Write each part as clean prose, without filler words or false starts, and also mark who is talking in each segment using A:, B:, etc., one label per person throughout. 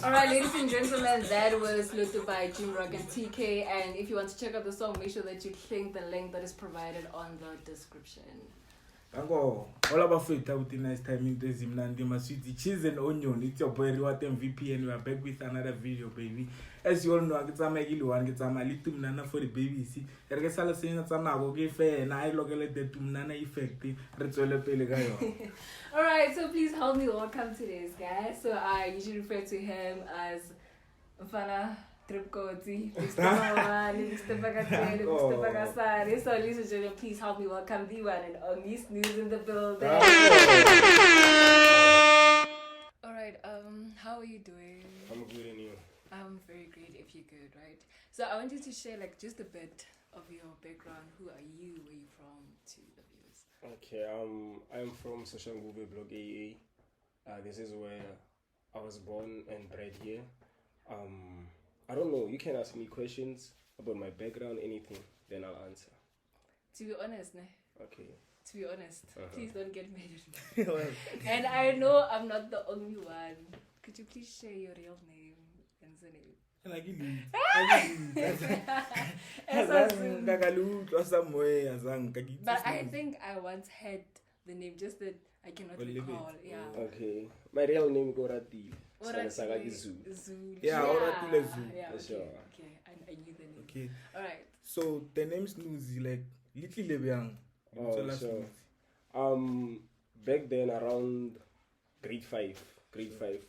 A: Alright, ladies and gentlemen, that was LOTO by Jimrock and Teekay. And if you want to check out the song, make sure that you click the link that is provided on the description.
B: All about faith, I would nice time in the Zimnandi Maswiti cheese and onion. It's your boy Riwat MVP, and we are back with another video, baby. As you all know, I get some Magiluan, get some little nana for the baby. See, I guess I'll say that I'm not okay fair, and I look at the Tumnana effect.
A: Alright, so please help me welcome today's guy. So I usually refer to him as Mfana Tripkoti, So ladies and gentlemen, please help me welcome the one and only SNOOZE in the building. Alright, how are you doing?
C: I'm good, and you?
A: I'm very great if you're good, right? So I want you to share like just a bit of your background. Who are you? Where are you from? To the viewers.
C: Okay, I'm from Shaunmusiq blog AA. This is where I was born and bred here. I don't know, you can ask me questions about my background, anything, then I'll answer.
A: To be honest,
C: Okay.
A: To be honest, please don't get mad at me. And I know I'm not the only one. Could you please share your real name and surname? But I think I once had the name, just that I cannot recall. Yeah.
C: Okay. My real name is Gorati.
A: Zulu.
B: Yeah, Oratile Zulu.
A: Yeah, okay.
C: Sure.
A: Okay, I knew the name.
B: Okay.
A: Alright.
B: So the name SNOOZE, like little Lebiang.
C: Oh, sure. Back then around grade 5,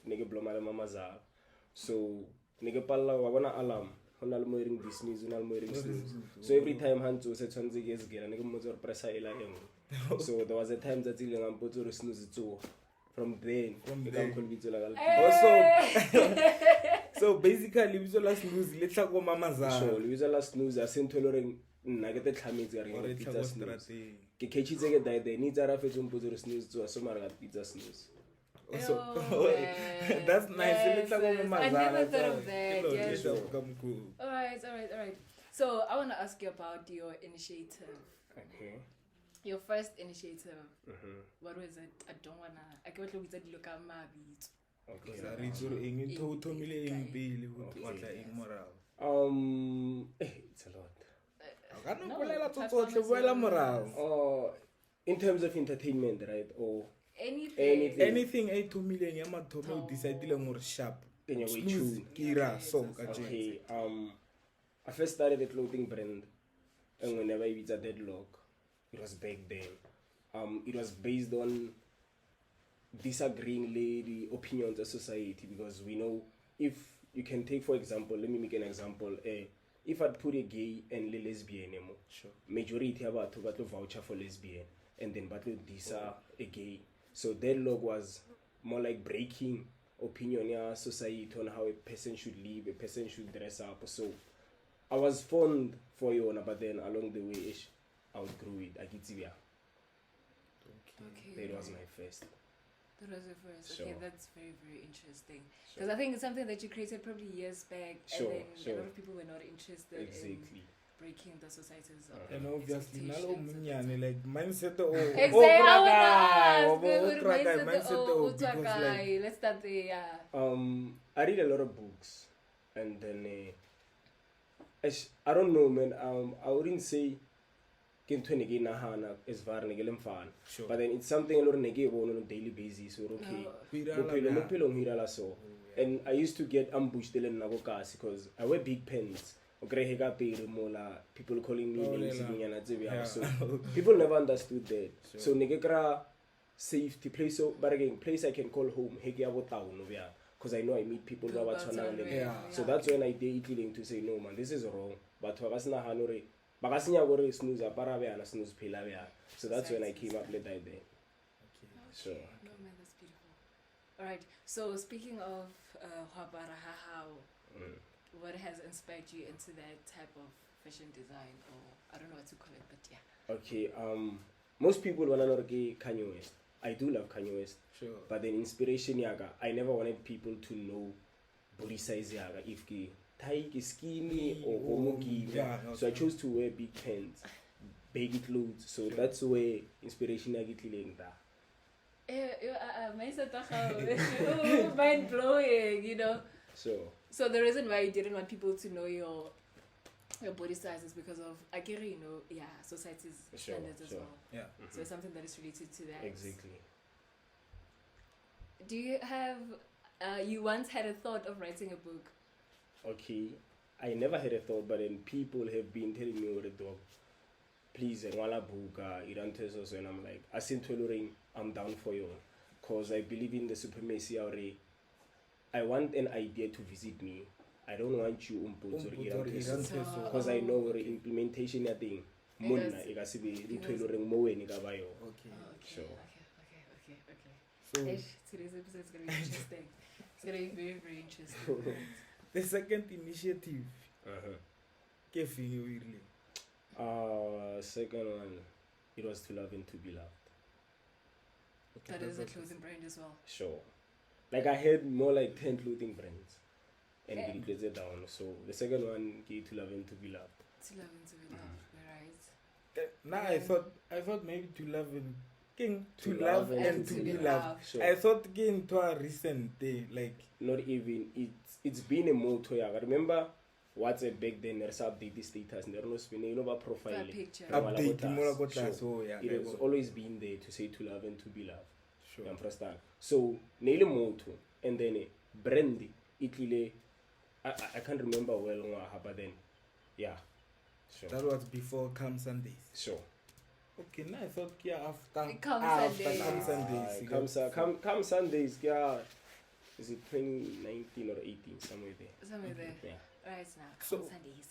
C: nigga blow my mamaza. So nigga palla wabana alarm. Honal moiring this news, honal moiring SNOOZE. So every time Hanzo said something years ago, nigga motor pressa elahem. So there was a time that I'm put to SNOOZE too. From then, so basically, we saw last news. Let's talk about Mamaza. So we saw last news. I sent to Nagate Khamid regarding pizza snooze. Kechi take that they need to have a jump to SNOOZE to a summer at pizza snooze.
B: So that's nice. Let's talk about Mamaza.
A: I never thought of that. Yes. Alright. So I want to ask you about your initiative.
C: Okay.
A: Your first initiative, what was it? I don't wanna. I can't look at look at my beat.
C: Okay. It's a lot. In terms of entertainment, right? Or
A: anything.
B: 8 million. Yama tomo decided more sharp.
C: SNOOZE,
B: Kira, so
C: okay. I first started a clothing brand, and whenever it was a deadlock. It was back then. It was based on disagreeing the opinions of society, because we know, if you can take, for example, let me make an example. If I'd put a gay and a lesbian, sure. Majority of to voucher for lesbian, and then battle disa a gay. So that log was more like breaking opinion in society on how a person should live, a person should dress up. So I was fond for you, but then along the way, I outgrew it. I get it. Okay. That was my first.
A: That was your first.
C: Sure.
A: Okay, that's very, very interesting. Because I think it's something that you created probably years back, and then a lot of people were not interested in breaking the society's
B: and obviously,
A: expectations.
B: like mindset.
A: Let's start there. Yeah.
C: I read a lot of books, and then I don't know, man. I wouldn't say. Sure. But then it's something a lot of on a daily basis. So okay. And I used to get ambushed because I wear big pens. People calling me names. So people never understood that. So nigga safety place, so but again place I can call home. Because I know I meet people who are so that's when I did to say no, man, this is wrong. But so that's when I came up with that day. Sure.
A: No, man, that's beautiful. Alright, so speaking of what has inspired you into that type of fashion design, or I don't know what to call it, but yeah.
C: Okay, most people wanna know Kanye West. I do love Kanye West.
B: Sure.
C: But then inspiration yaga, I never wanted people to know body size yaga if tight, skinny or homogi. So I chose to wear big pants, baggy clothes. So that's where inspiration I get that.
A: Mind blowing, you know.
C: So
A: So the reason why you didn't want people to know your body size is because of you know, society's standards as well.
B: Yeah.
A: So it's something that is related to that.
C: exactly.
A: Do you have you once had a thought of writing a book?
C: Okay, I never had a thought, but then people have been telling me over the dog, please, ngwala buka, irantesos, and I'm like, I'm down for you, cause I believe in the supremacy already. I want an idea to visit me. I don't want you because I know the implementation ya thing. Monna ikasibe ntweloring mo wena ka ba yo.
B: Okay.
C: Sure.
A: Okay.
B: So
A: Today's episode is gonna be interesting. It's gonna be very, very interesting.
B: the second initiative, really.
C: Second one, it was to love and to be loved.
B: Okay,
A: That is a clothing brand as well.
C: Sure. Like I had more like 10 clothing brands and we declared it down. So the second one, to love and to be loved.
A: To love and to be loved, right?
B: Now I thought maybe to love and to love and to be loved.
C: Sure.
B: I thought to a recent day, like
C: Not even it's been a motto. I remember WhatsApp back then. There's update the status. There was spinning over profile.
A: That picture.
B: update more about
C: Sure.
B: that. So yeah,
C: It has always been there to say to love and to be loved.
B: sure.
C: You understand? So nail motto and then brand it. I can't remember well, but then yeah. Sure.
B: That was before Come Sundays.
C: Sure.
B: Okay, now I thought after
A: Come Sundays.
C: Come Sundays, yeah. Is it 2019 or 18? Somewhere there.
A: Somewhere there.
C: Yeah.
A: Right now.
B: So-
A: Come Sundays.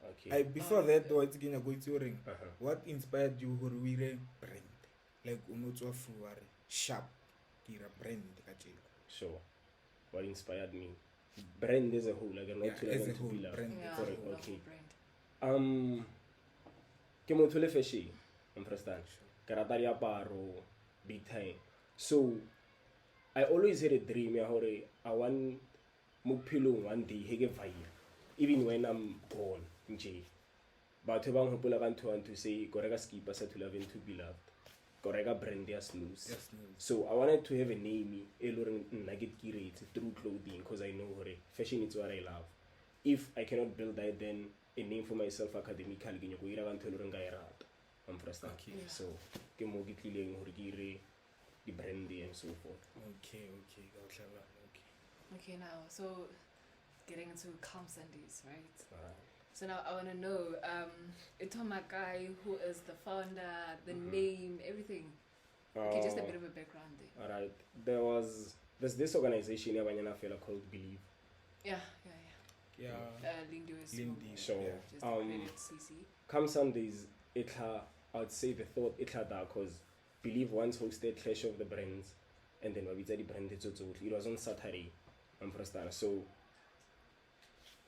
C: Okay.
B: before that, though, it's gonna go to ring.
C: Uh-huh.
B: What inspired you to wear brand? Like unotwa fruare sharp, kira brand kachelo.
C: Sure. What inspired me? Brand as a whole, like I'm not
B: as a
C: to
B: whole,
C: be loved.
B: brand.
A: Yeah,
C: Correct,
A: love
C: okay.
A: brand.
C: Ke motho le fashion, understand? Karata ya paro, big time. So I always had a dream ya hore I want mophelong one day hege fire. Even when I'm gone, nje. Batho ba nghopola ka ntho want to say go reka skipa sa to love and to be loved. Go reka brand ya SNOOZE.
B: Yes, no.
C: So I wanted to have a name e loreng nna ke create through clothing because I know hore fashion is what I love. If I cannot build that, then a name for myself academically ke nyako ira ka ntho e loreng ka e rata. Understand?
B: Okay.
A: Yeah.
C: So ke mo ke tlileng hore ke ire di brand and so forth.
B: Okay.
A: Okay, now, so getting into Calm Sundays, right? So now I want to know, Itomakai, who is the founder, the name, everything. Okay, just a bit of a background there.
C: Alright. There's this organization in Abanyana fella called Believe.
A: Yeah.
B: Yeah.
A: Lindy was
B: Lindy.
C: So
A: just the credit, CC.
C: Come Sundays, I would say the thought that because Believe once hosted Clash of the Brands and then Wabita the brand it was on Saturday. So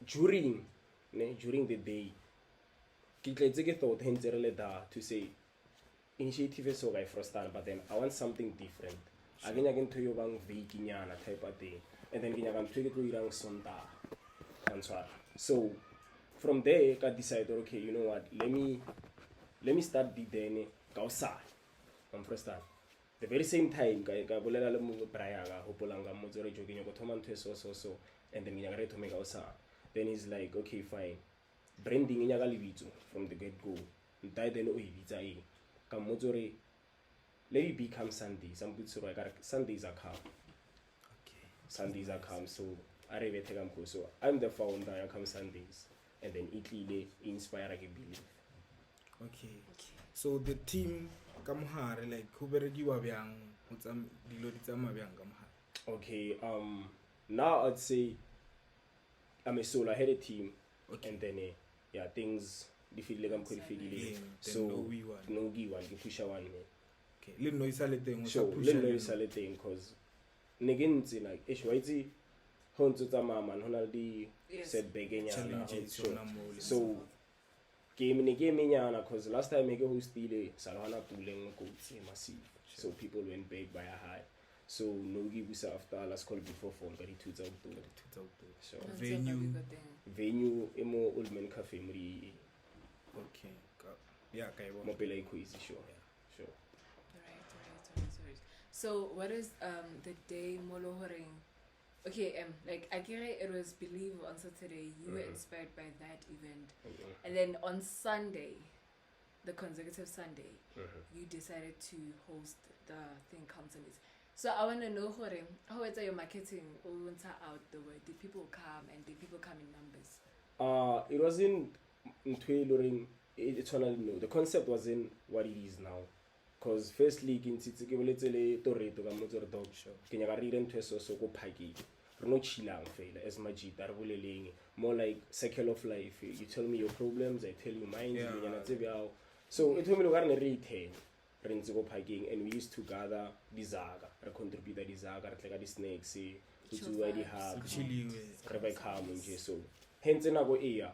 C: during the day, I thought to say initiative is so but then I want something different. I can to you bang vakinyana type of thing. And then I can take it sonda. So from there I decided, okay, you know what, let me start the day kausa. Understand? The very same time ka bolela le mo braya ga hopolanga mo tsore jogging go thoma ntwe so and then ya to make kausa. Then he's like, okay, fine. Branding in lebitso from the get go. Ntai then o ibitsa e. Ka mo tsore let it become Sunday. Some good so Sundays are calm.
B: Okay.
C: Sundays are calm, so I so I'm the founder I come Sundays and then Italy inspire I believe.
B: Okay. So the team kamhare like who berekiwa byang utsam dilo di tsama byang kamhare.
C: Okay, now I'd say I'm a solo. I had a team,
B: Okay.
C: and then things the feel like I'm quite feeling. So
B: no we one.
C: no give one, give push one.
B: Okay. Le no isa le teng
C: So let me say the thing because negenti like HYT honto tsa mama hona di
A: Yes.
C: set begenyana.
B: challenges
C: So
B: sona mo le.
C: so game nyana because last time I go hostile salwana puleng go massive. So people went big by a high. So no give us after last call before fall got it to so venue emo old man cafe muri
B: Okay. Yeah, kai
C: mo pela quiz sure. Sure.
A: Right. So what is the day Molohoreng? Okay, like I get it was Believe on Saturday. You were inspired by that event, and then on Sunday, the consecutive Sunday, you decided to host the thing Sundays. So I want to know how is your marketing out the way? Did people come and did people come in numbers?
C: It wasn't the concept wasn't what it is now. Because firstly, more like circle of life. You tell me your problems, I tell you mine. So it told me and we used to gather the zaga, contribute the zaga, like the snakes, to do the hub, so hence in our area,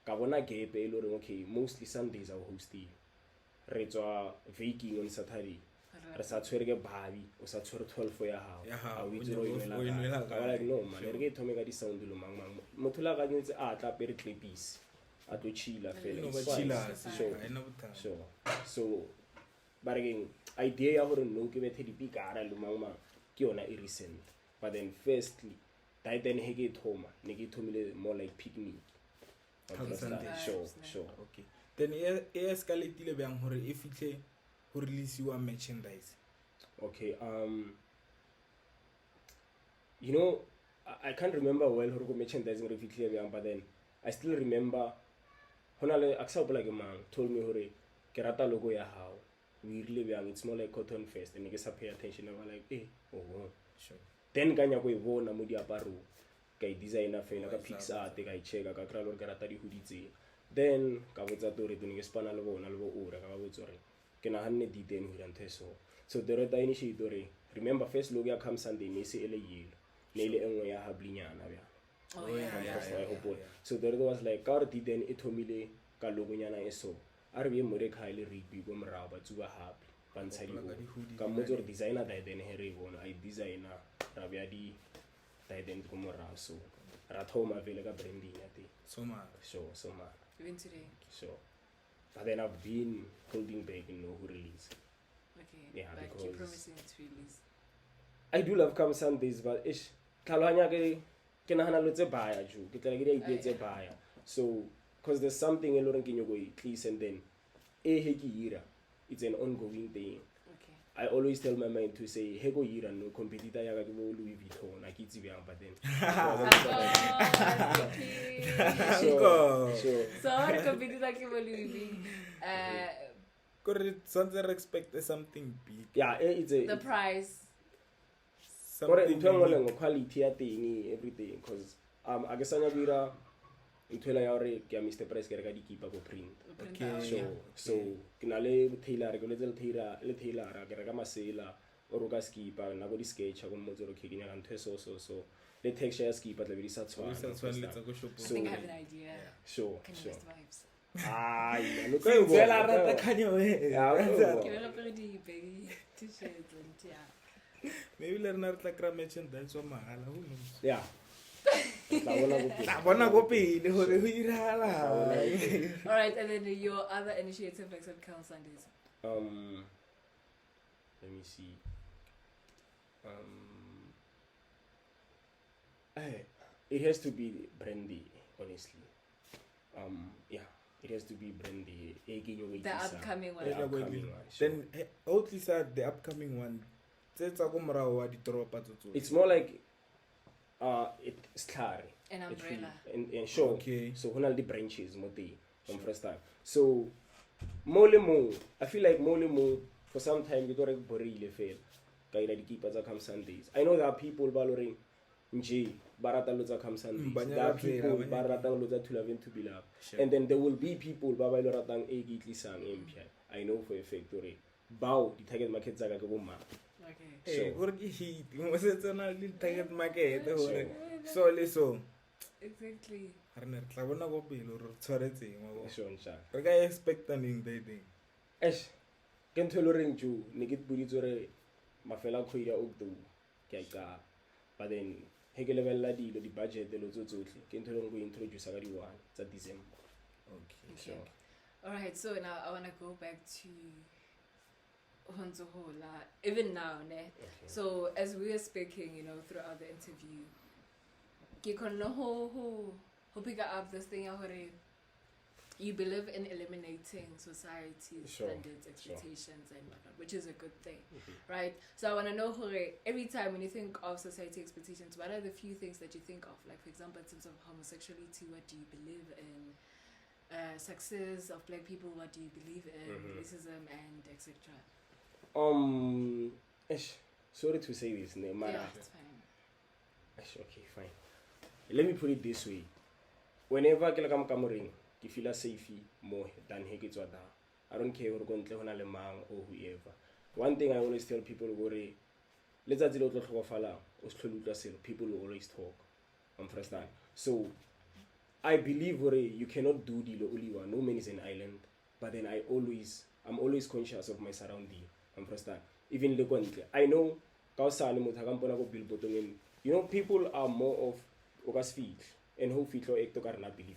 C: Gabona gave okay, mostly Sundays are hosting. Retwa baking on Saturday. Sa tshwere babi o sa tshwere 12 for ya hao a o itse ro inela ka like no man re ke thome ka di sound lo mang motho la ga ntse a tla pere clippies a to chilla fela so but again idea ya hore no ke bethe di pikara lo mang ke yona e recent but then firstly then he ke thoma ne ke thomile more like picnic sure
B: okay then e escalate bang hore e fitle ho release your merchandise.
C: Okay, you know, I can't remember well how merchandising reflected, but then I still remember honale accept like a man told me hore kerata logo ya how we really young, it's more like Cotton Fest and I guess I pay attention. I was like sure. Then ganya go bona mo diaparo kai designer fela ka Pixar te kai cheka ka kralo kerata di hoodie. Then ka botsa tore to ne spana le bona le bo ora ka botsa re ke na hanne di teng ho ranta so the red initiator remember first logo ya come Sunday ne se ele yelo ne ile engwe ya hablinyana bya so there was like ka re di then e thomile ka logo nyana eso a re be mo re khaile rugby go mra ba tsuba happy ba ntsha di ka motso re designer da then he re bona I designer ra bya di da then go mra so ra thoma vele ka branding ya te
B: so ma
A: even today
C: sure. But then I've been holding back in who release.
A: Okay.
C: Yeah,
A: but
C: because
A: you're promising to release.
C: I do love come Sundays, but ish tlalwanya ke nahana lo tse baya ju ke tla ke di idea tse baya. So because there's something a lot of go at least and then it's an ongoing thing.
A: Okay.
C: I always tell my mind to say hego yira no competitor ya ga ke bo Louis Vuitton a ke tsibang but then
A: so how the competitor ke bo Louis V
B: Correct, expect something big.
C: Yeah, it's a
A: the price.
C: Something quality ya teng everything because I guess anya bira ntwela ya re ke Mr Price ke re ka dikipa go print.
B: Okay.
C: So ke na le tailor ke le tailor ke re ka masela o ro ka skipa na go di sketch go motso ro ke nya ntwe so le texture ya skipa tla be di sa tshwana.
B: So
A: I think I have an idea.
C: Sure.
A: Vibes.
C: Ay,
B: look at Vela rata kanyo
A: t-shirts and yeah.
B: Maybe learn art like merchandise wa mahala who knows.
C: Yeah.
B: La bona go pele hore ho irala.
A: All right, and then your other initiative like Count Sundays.
C: Let me see. It has to be brandy, honestly. Yeah. It has to be brandy.
A: The upcoming one.
C: Sure.
B: Then at least the upcoming one.
C: It's more like it's clear.
A: An umbrella.
C: And sure.
B: Okay.
C: So one of the branches from first time. So Molemo, I feel like Molemo for some time you don't really fail. Kaila di keep as come Sundays. I know there are people valoring Nji Barata Loza come Sundays. There are people Barata Loza to love to be loved. And then there will be people Baba Loratang Egitli Sang MPI. I know for a factory. Bow the target market Zaga Goma.
B: Okay. What he was it on a little target market? So
A: exactly.
B: I wanna go be or sorry.
C: Sure.
B: I expect an in the day.
C: Esh, can tell ring Jew, Nigit Burizore, Mafela Koya Ogdo, Kaika, but then Hegelevella di the budget, the Lozo, can tell go introduce a one, it's at December.
B: Okay.
C: Sure.
A: Alright, so now I wanna go back to even now, ne? So as we were speaking, you know, throughout the interview, you can know who pick up this thing. You believe in eliminating society's standards, expectations, and whatnot, which is a good thing, right? So I want to know, every time when you think of society expectations, what are the few things that you think of? Like, for example, in terms of homosexuality, what do you believe in? Success of black people, what do you believe in? Racism and etc.
C: Sorry to say this, Mara.
A: Yeah, it's fine.
C: Okay, fine. Let me put it this way. Whenever I come ring, I feel safe more than he gets what I don't care who going to or whoever. One thing I always tell people, let's say people will always talk. Understand? So I believe you cannot do the only one. No man is an island. But then I'm always conscious of my surrounding. Understand? Even I know you know, people are more of Ogas feet and who feel like to not believe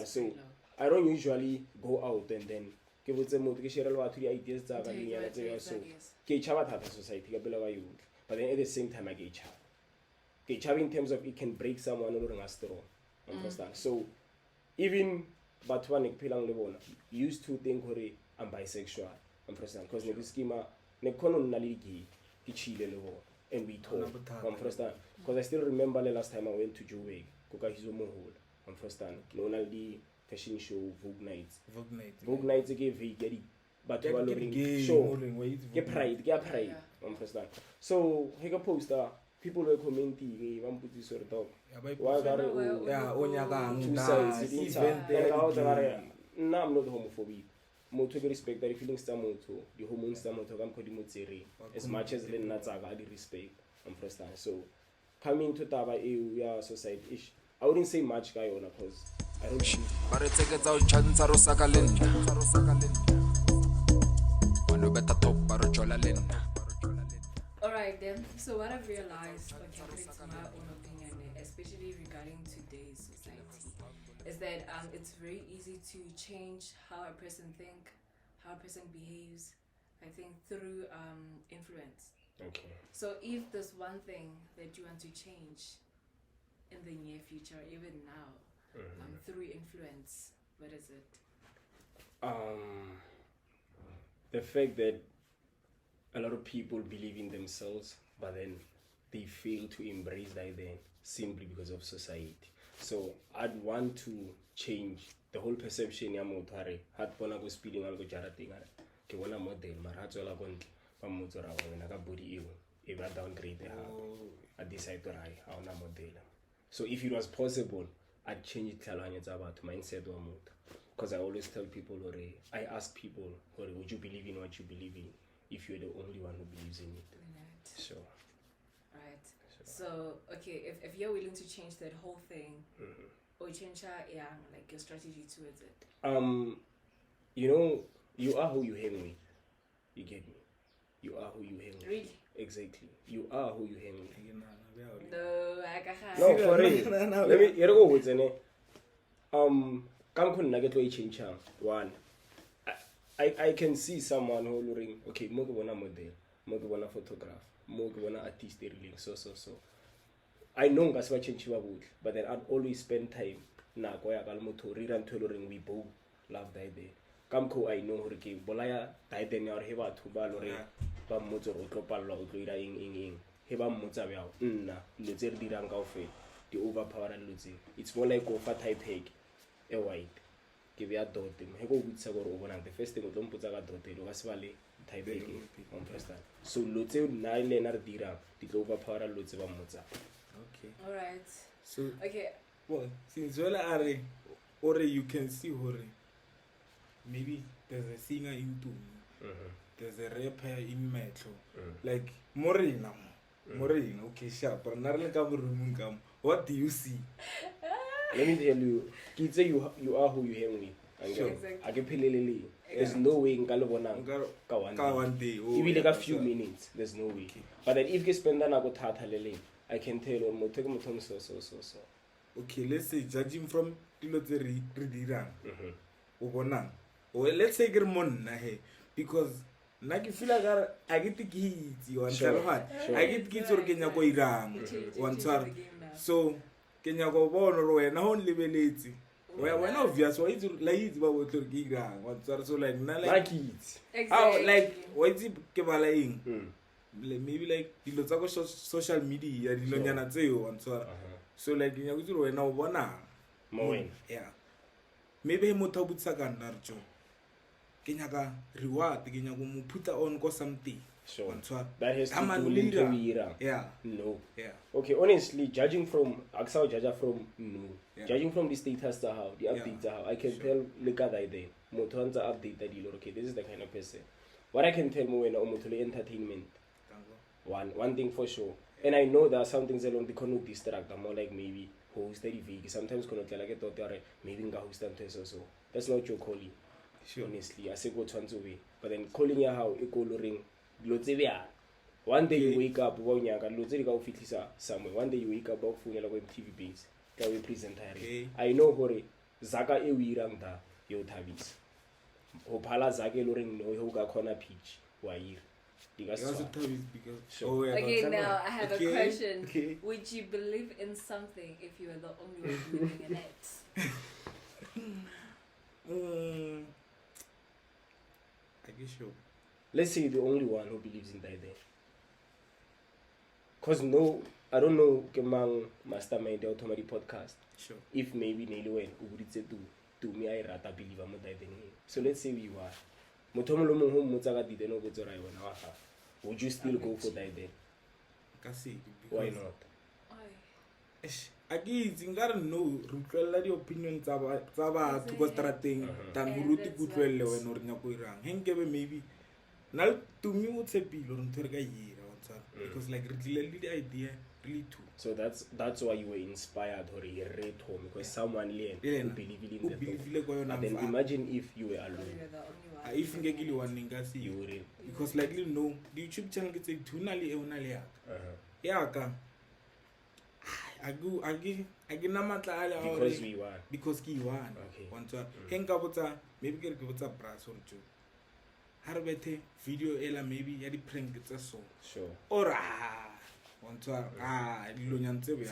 C: so I don't usually go out and then give it some ideas so society, but then at the same time I get chat. In terms of it can break someone or understand. So even but one used to think I'm bisexual, understand? Because the schema and we talk, understand? Because I still remember the last time I went to Joburg, understand? The fashion show, Vogue Nights again, but show get pride, understand? So he got poster. People were commenting, one put this sort of dog. I'm not homophobic. Moto respect that feeling stamoto, the homo stamoto, I'm calling as much as Len Natsaga, the respect, understand? So coming to Taba EU society ish. I wouldn't say much guy on because I don't shoot. But it's a get out chance of Sakalin.
A: Alright then, so what I've realized, according to my own opinion, especially regarding today's society, is that it's very easy to change how a person thinks, how a person behaves, I think through influence.
C: Okay.
A: So if there's one thing that you want to change in the near future, even now, through influence, what is it?
C: The fact that a lot of people believe in themselves, but then they fail to embrace that then simply because of society. So I'd want to change the whole perception ya motho hare hat bona go speeding al go jarating hare ke bona model mara tswela go ntle ba motho ra bona ka body eo e ba downgrade ha I decide to rai ha ona model. So if it was possible I'd change tlhalanya tsa batho mindset wa motho, because I always tell people I ask people would you believe in what you believe in if you're the only one who believes in it. Sure.
A: Right. So okay, if you're willing to change that whole thing, or change like your strategy towards it.
C: You know, you are who you hang with. You get me? You are who you hang with.
A: Really?
C: Exactly. You are who you hang with.
A: No, I can't.
C: No, for real. Let me go with it. Come change one. I can see someone who ring, okay, mo ke bona model, mo ke bona photograph, mo ke bona artist really so. I know that's what change but then I'd always spend time na go ya ka le motho re rang tholo ring we both love that day. Kamko I know hore ke bolaya that day ya re he batho ba lo re ba mmotso go tlopalla go tloira eng he ba mmotsa bya nna le tse re dirang ka ofela di overpower le tse. It's more like of a type egg a white. Ke be a dote he go butsa go re o bona the first thing o tlo mpotsa ka dote lo ka se ba le type egg understand. So lo tse na ile na re dira di tlo overpower lo tse ba mmotsa.
A: Okay. All right.
B: So
A: okay.
B: Well, since well or you can see maybe there's a singer in Tumi, there's a rapper in Metro, like Morena, okay, sharp, but not like what do you see?
C: Let me tell you, kids say you are who you hang with. Exactly. There's no way in Galabona one day. Even like a few minutes, there's no way. Okay. But then if you spend an hour I can tell you so.
B: Okay, let's say judging from the Ridiran, well, let's say get monna hey because naki feel like I get the kids one I get kids or Kenya go irang one so Kenya go born or when only beleti when obvious why is like ba wo to irang one so like na like
C: kids
B: how like what is ke balaing maybe like dilo tsa go social media dilo nyana tseo one so like nya go tsuro wena o bona
C: mo
B: yeah maybe motho butsa ka nna rjo Kenya ka reward Kenya go mo put on go something
C: sure that has to do with
B: yeah
C: no
B: yeah
C: okay honestly judging from judging from the status to how the updates how I can tell look at that motho ntsa update that deal okay this is the kind of person what I can tell mo wena o motho le entertainment one thing for sure and I know there are some things along the cannot distract more like maybe host the vague sometimes cannot like it or maybe nga host them so that's not your calling sure honestly I say go tons away but then calling ya how e coloring lotsebya one day you wake up wa nyaka lotsedi ka o fitlisa somewhere one day you wake up ba o phone la go MTV base ka we presenter I know hore zaka e wirang da yo thabisa o phala zaka e loring no ho ka khona pitch wa ira
A: okay, now I have a question. Okay. Would you believe in something if you were the only one believing in it?
B: I guess so.
C: Let's say the only one who believes in that then. Cause no, I don't know kemang mastermind the automatic podcast.
B: Sure.
C: If maybe Nelly when would say to me I rather believe I'm not then. So let's say we were. Motomo mo home motsaga di no go tsora yona wa ga. Would you still go for that then? Why not?
B: I guess you gotta know the opinion tsa batho go strating than go ruti kutlwelle wena re nya go irang henkebe maybe now to me what's a bill or ntwe ga yira because like really the idea really too
C: so that's why you were inspired or you read home because someone who believe in the thought. Then imagine if you were alone.
B: If you get one ningasi you would because like you know the YouTube channel gets a tunali eunali yeah
C: because we won
B: because he won
C: okay
B: one to henga maybe get a brass or two harbete video ela maybe ya di prank it's a so
C: sure
B: or one to dilonyantse be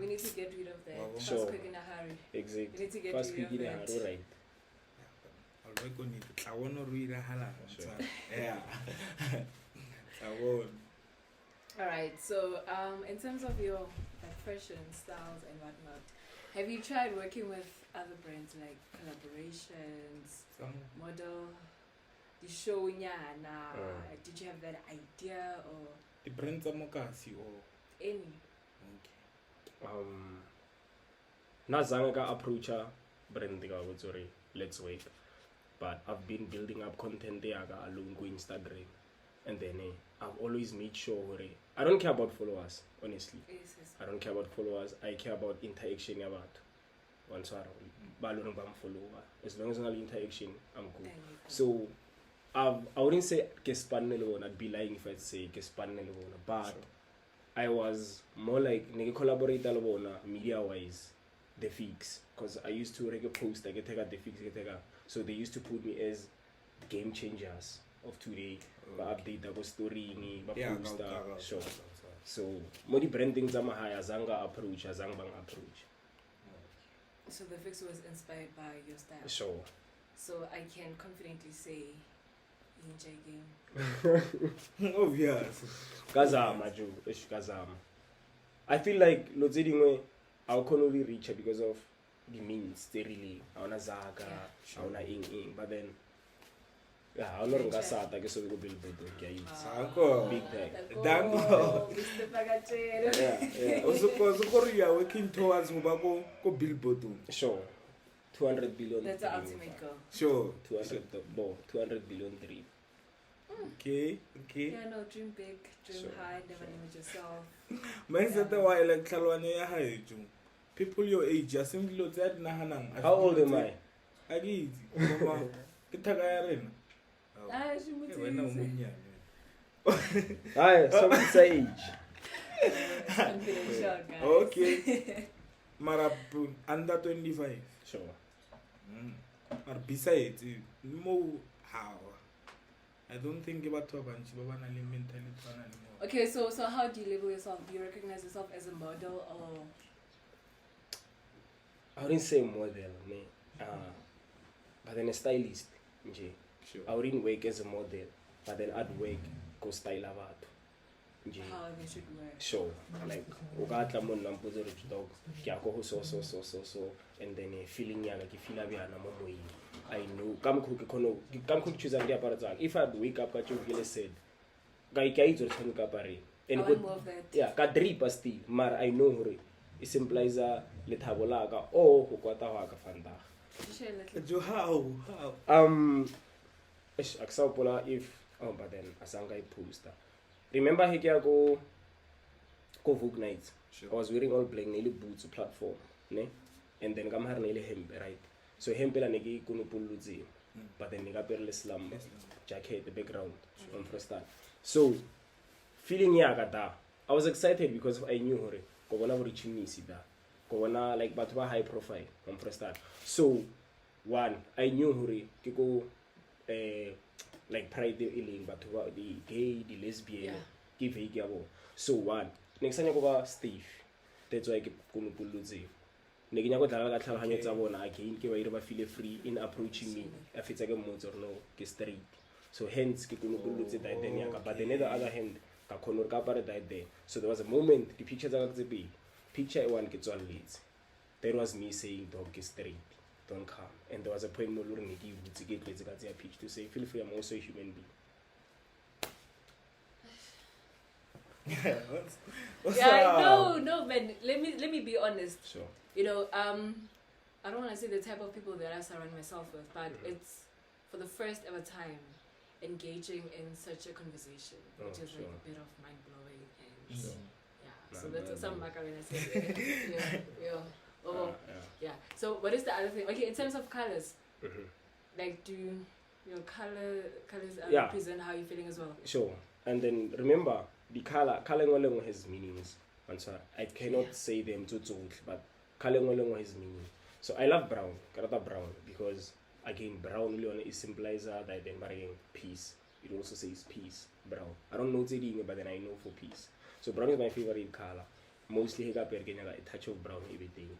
A: we need to get rid of that
C: sure
A: quick in a hurry
C: exactly
A: we need to get
C: fast
A: rid of that
C: all right
A: Alright, so in terms of your fashion styles and whatnot, have you tried working with other brands like collaborations, model, the show nyana? Did you have that idea or
B: the brands are mokasi or
A: any?
C: Okay. Nazanga approach brand sorry, let's wait. But I've been building up content there along go Instagram. And then I've always made sure I don't care about followers, honestly.
A: Yes.
C: I don't care about followers. I care about interaction about once follower. As long as I have interaction, I'm good. So I wouldn't say I'd be lying if I'd say but sure. I was more like collaborate media wise the fix because I used to post I get the fix so they used to put me as game changers of today update the story poster sure so more branding zama higher zanga approach
A: so the fix was inspired by your style
C: sure
A: so I can confidently say game
B: obvious
C: kazama I feel like lotsedingwe I can only reach her because of the means they really auna zaga auna ing but then yeah, I'm not going to guess we go billboard. Big bag.
B: Dango.
C: Yeah.
B: Also, you are working towards go billboard.
C: Sure. 200 billion.
A: That's the ultimate goal.
B: Sure.
C: 200 billion dream.
B: Okay.
A: Yeah, no, dream big, dream high, never limit yourself.
B: Man said the while like Kalwania high. People your age, just simply
C: how old am I?
B: I get it.
C: Someone's age.
A: Confidential, guys.
B: Okay. Marapu under 25.
C: Sure.
B: But besides, more how? I don't think about mentality anymore.
A: Okay, so how do you label yourself? Do you recognize yourself as a model or?
C: I wouldn't say model, but then a stylist.
B: Sure.
C: I wouldn't work as a model, but then I'd work go style about.
A: How they should wear.
C: Sure, like ukatla mon nampozo dog, kyako so, and then feeling yana ki feel abia na momo. I know come cook choose and dia if I wake up at you feel said guy kaizo tshwanu ka pare
A: and
C: good
A: more of that.
C: Yeah, ka dripa still mar I know hore it implies a lethabo la ka o go kwata go ka fanta
B: How
C: aksapola if but then asanga I poster remember he go Vogue night. Sure. I was wearing all black nearly boots to platform ne and then come har nearly hempe right so hempe la negi kuno pulluzi but then nega perle slam jacket the background on first start so feeling yaga I was excited because I knew hore go bona bo richimisi da go bona like batho ba high profile on first start so one I knew hore ke go like pride the batho ba the gay the lesbian give a so one next time go ba Steve that's why ke kuno pulluzi ne ke nya go dlala ka tlhaloganyo tsa bona again ke ba ire ba feel free in approaching me if it's like a motor no ke straight so hence ke kuno pulluzi that then yaka but then the other hand ka khonor ka pare that there so there was a moment the pictures are tse be picture one ke tswa late there was me saying dog ke straight don't come and there was a point mo lo re ne ke butse ke tletse ka tsa pitch to say feel free I'm also a human being.
A: No, man. Let me be honest.
C: Sure.
A: You know, I don't want to say the type of people that I surround myself with, but it's for the first ever time engaging in such a conversation, which is like a bit of mind blowing and so that's some Macarena said. So what is the other thing? Okay, in terms of colors, like do your colors represent how you're feeling as well?
C: Sure. And then remember the color has meanings. And so I cannot say them totally, but color has meaning. So I love brown, karata brown, because again brown really symbolizes that then marrying peace. It also says peace, brown. I don't know the but then I know for peace. So brown is my favorite color. Mostly a touch of brown everything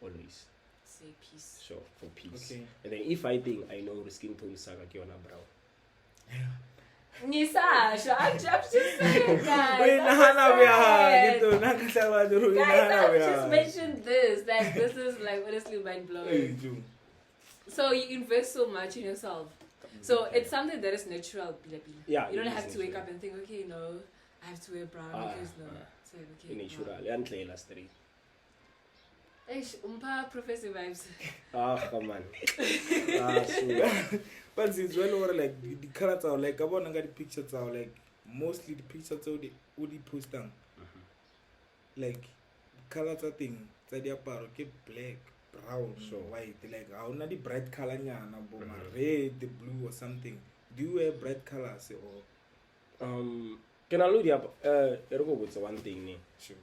C: always.
A: Say peace.
C: Sure, for peace.
B: Okay.
C: And then if I think I know the skin tone saga kiona brown.
A: Nisasho, I'm just saying, guys. I just mentioned this. Like, this is like honestly mind blowing. So you invest so much in yourself. So it's something that is natural.
C: Yeah.
A: You don't have to wake up and think, okay, no, I have to wear brown because no. So okay.
C: Natural. And play last three.
A: Professor vibes.
C: Come on.
B: But it's well over like the colors are like I want to get the pictures are like mostly the pictures of the post down. Like colors are thing that they are okay black, brown, white, like how not the bright color red, the blue or something. Do you wear bright colors or
C: can I look up with one thing
B: sure.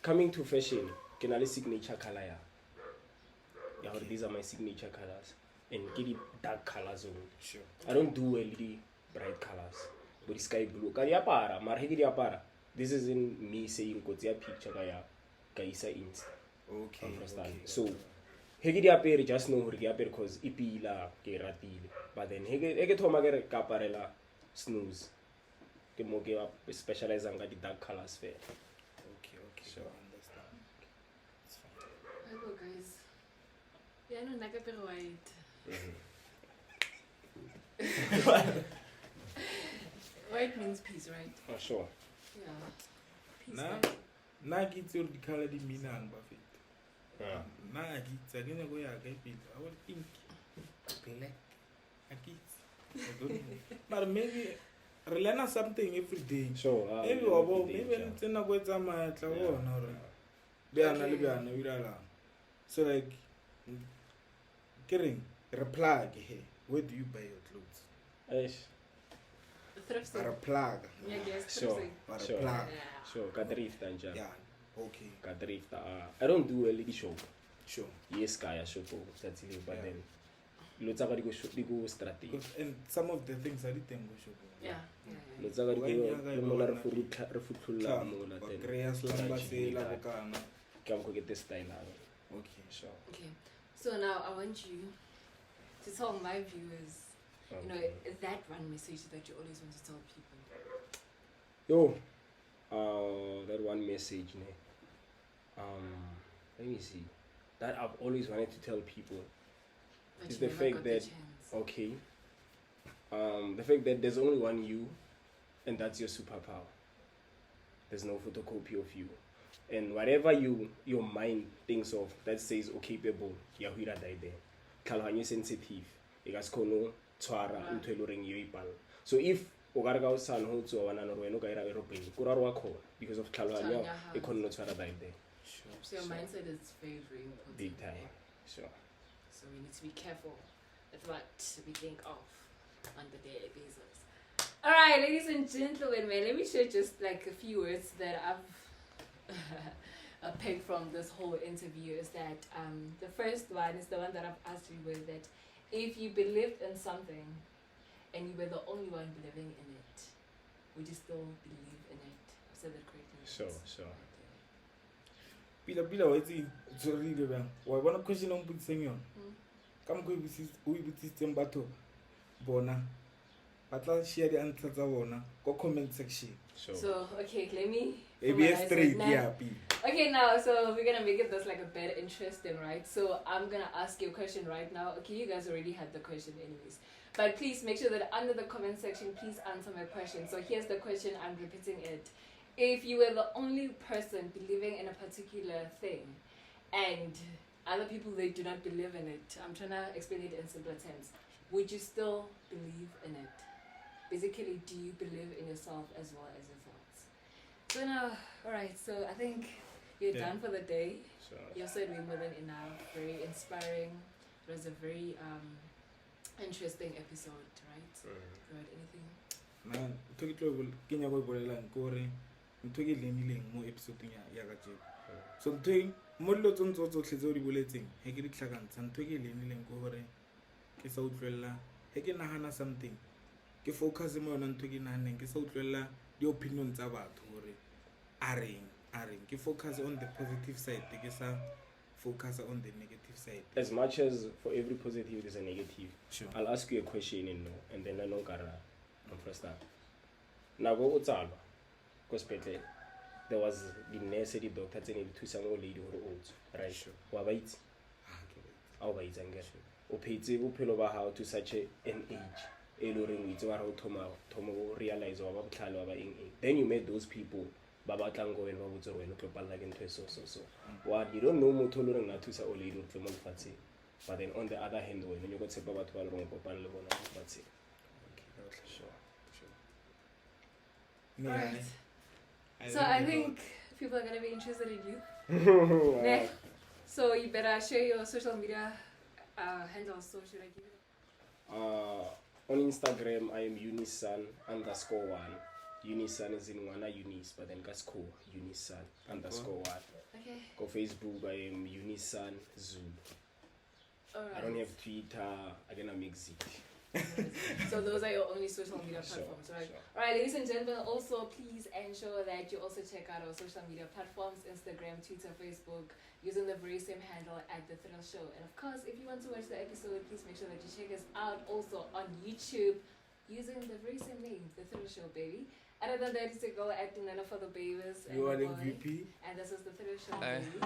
C: Coming to fashion, can I signature color these are my signature colors. And get it dark colors on.
B: Sure.
C: I don't do LED bright colors. But sky blue. This is in me saying go to your picture kaisa insta.
B: Okay.
C: Understand? So hegi appear just know hori appear because ipila ke ratile. But then hege thoma ke kaparela SNOOZE. Ke mo ke specialize on the dark colors fair.
B: Okay.
C: Sure.
B: Understand. It's fine.
A: Hello guys. Yeah, no, like a bit white. White means peace, right?
C: Oh, sure.
A: Yeah. Peace.
B: Nah, it's your color the meaning buffet. Nah, it's again go ya get it. I will think black. I don't know. But maybe learn something every day.
C: Sure.
B: Maybe it's not going to so like getting reply here. Where do you buy your clothes?
A: Thrift store.
B: Reply.
A: Yeah, yes.
C: Sure.
A: Yeah.
C: Sure. Kadrift and
B: yeah. Okay.
C: Kadrift. I don't do LED show.
B: Sure.
C: Yes, kaya shopo that's it. But then, lotsaka di go strategy.
B: And some of the things are written go shopo.
A: Yeah.
C: Lotsaka di go mola re futhulla mola then.
B: Creas lamba se la bokana.
C: Come go get this style.
B: Okay, sure.
A: Okay. So now I want you to tell my viewers, you know, that one message that you always want to tell people.
C: That one message, let me see. That I've always wanted to tell people
A: But
C: is
A: you
C: the
A: never
C: fact
A: got
C: that the fact that there's only one you, and that's your superpower. There's no photocopy of you, and whatever your mind thinks of that says capable, yahuira daide, kalhanyo sensitive, igaskono twara uteloreng yoipal. So if ogarga san ho tso wana no rweno ka ira aeroplane kurarwa kho because of kalhanyo ekonno twara daide.
A: So your mindset is very, very important.
C: Big time. Sure.
A: So we need to be careful at what we think of on the daily basis. Alright, ladies and gentlemen, man, let me share just like a few words that I've picked from this whole interview. Is that the first one is the one that I've asked you with, that if you believed in something and you were the only one believing in it, would you still believe in it? I've said that correctly.
C: Sure.
B: Pila wetsi tsorile bang wa bona question o mputseng yona ka mo go ibitsitseng batho bona batla share di answer tsa bona go comment section.
A: So okay, let me
B: be straight.
A: Okay, now so we're gonna make it this like a bit interesting, right? So I'm gonna ask you a question right now. Okay, you guys already had the question anyways, but please make sure that under the comment section, please answer my question. So here's the question, I'm repeating it. If you were the only person believing in a particular thing and other people, they do not believe in it, I'm trying to explain it in simpler terms, would you still believe in it? Basically, do you believe in yourself as well as your thoughts? So now, alright, so I think you're done for the day.
C: Sure.
A: You've said way more than enough. Very inspiring. It was a very interesting episode, right? Good. Anything?
B: Man, tokitlo kenya go bolela nkore nthoke lenileng mo episode ya ga tsheko. So nthoke mo dilo tsontso tsotlhe di boletseng he ke di tlhakantsha nthoke lenileng go hore ke sa utlwella he ke nagana something ke focus mo yona nthoke nahaneng ke sa utlwella di opinion tsa batho hore areng ke focus on the positive side ke sa focus on the negative side.
C: As much as for every positive there's a negative.
B: Sure.
C: I'll ask you a question and then I know kara first up. Now go utsalo hospital. There was the nurse, the doctor saying to some old lady who old, right?
B: Sure.
C: Wa bait. How bait angel. O phetse bophelo ba hao to such an age. Eloreng itse wa ho thoma realize wa ba botlhale wa ba eng. Then you met those people ba batlang go wena ba botse wena tlo palla ke ntwe so. What you don't know motho loreng na thusa old lady o tlo mo lefatse. But then on the other hand when you go tshepa batho ba le bong kopana le bona ba tse. Sure.
A: Right. So I think people are gonna be interested in you. Yeah. So you better share your social media handles. So should I give it?
C: On Instagram I am Unisan_1. Unisan is in Wana Unis, but then Gasco Unisan_1.
A: Okay.
C: Go Facebook I am Unisan Zulu.
A: Alright.
C: I don't have Twitter. I'm gonna mix it.
A: So those are your only social media platforms, right?
C: Sure.
A: Alright, ladies and gentlemen, also please ensure that you also check out our social media platforms, Instagram, Twitter, Facebook, using the very same handle at The Thrill Show. And of course, if you want to watch the episode, please make sure that you check us out also on YouTube using the very same name, The Thrill Show, baby. Other than that, it's a girl acting Nana for the babies.
B: You are MVP.
A: And this is The Thrill Show, baby.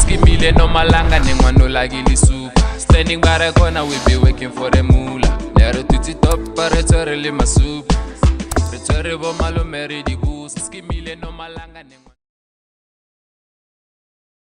A: Skimile no malanga nengwano lagi lisuka standing bare kona we be working for the moolah lero tuti top paretore le masupa retore bo malo meri di bus skimile no malanga nengwano